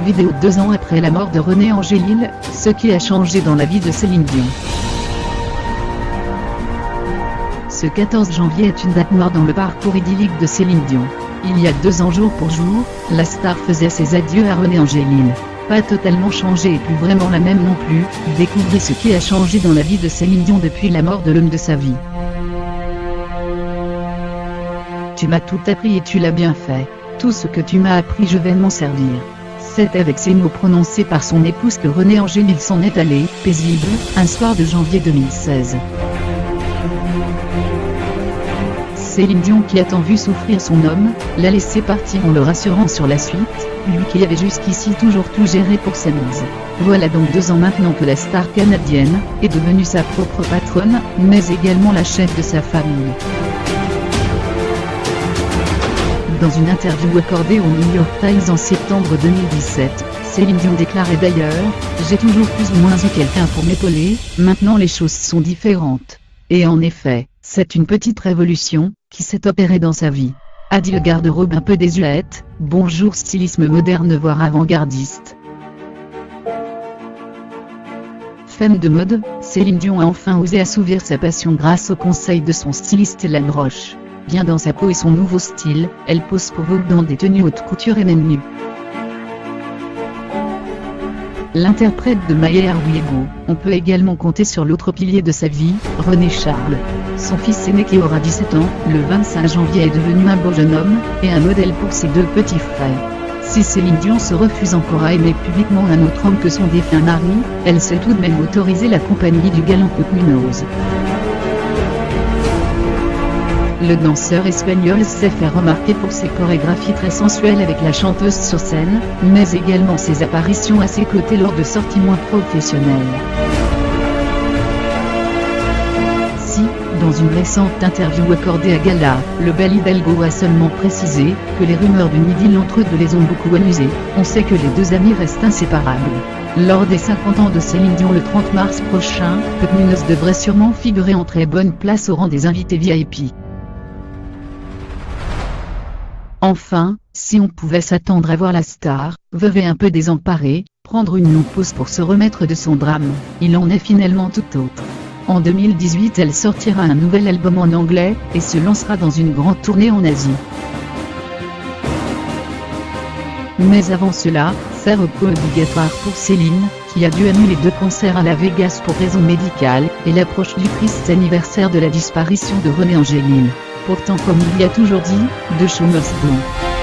vidéo 2 ans après la mort de René Angélil, ce qui a changé dans la vie de Céline Dion. Ce 14 janvier est une date noire dans le parcours idyllique de Céline Dion. Il y a 2 ans jour pour jour, la star faisait ses adieux à René Angélil. Pas totalement changée et plus vraiment la même non plus, découvrez ce qui a changé dans la vie de Céline Dion depuis la mort de l'homme de sa vie. Tu m'as tout appris et tu l'as bien fait. Tout ce que tu m'as appris je vais m'en servir. C'est avec ces mots prononcés par son épouse que René Angélil s'en est allé, paisible, un soir de janvier 2016. Céline Dion qui a tant vu souffrir son homme, l'a laissé partir en le rassurant sur la suite, lui qui avait jusqu'ici toujours tout géré pour sa mise. Voilà donc 2 ans maintenant que la star canadienne est devenue sa propre patronne, mais également la chef de sa famille. Dans une interview accordée au New York Times en septembre 2017, Céline Dion déclarait d'ailleurs « J'ai toujours plus ou moins eu quelqu'un pour m'épauler, maintenant les choses sont différentes. » Et en effet, c'est une petite révolution qui s'est opérée dans sa vie. Adieu garde-robe un peu désuète, bonjour stylisme moderne voire avant-gardiste. Femme de mode, Céline Dion a enfin osé assouvir sa passion grâce au conseil de son styliste Hélène Roche. Bien dans sa peau et son nouveau style, elle pose pour Vogue dans des tenues haute couture et même nues. L'interprète de Maïa Arwiego, on peut également compter sur l'autre pilier de sa vie, René Charles. Son fils aîné qui aura 17 ans, le 25 janvier est devenu un beau jeune homme, et un modèle pour ses 2 petits frères. Si Céline Dion se refuse encore à aimer publiquement un autre homme que son défunt mari, elle sait tout de même autoriser la compagnie du galant Quinoz. Le danseur espagnol s'est fait remarquer pour ses chorégraphies très sensuelles avec la chanteuse sur scène, mais également ses apparitions à ses côtés lors de sorties moins professionnelles. Si, dans une récente interview accordée à Gala, le bel Hidalgo a seulement précisé que les rumeurs d'une idylle entre eux les ont beaucoup amusés, on sait que les 2 amis restent inséparables. Lors des 50 ans de Céline Dion le 30 mars prochain, Quinoz devrait sûrement figurer en très bonne place au rang des invités VIP. Enfin, si on pouvait s'attendre à voir la star, veuve et un peu désemparée, prendre une longue pause pour se remettre de son drame, il en est finalement tout autre. En 2018 elle sortira un nouvel album en anglais, et se lancera dans une grande tournée en Asie. Mais avant cela, c'est repos obligatoire pour Céline, qui a dû annuler 2 concerts à la Vegas pour raisons médicales, et l'approche du triste anniversaire de la disparition de René Angélil. Pourtant comme il y a toujours dit, the show must go on.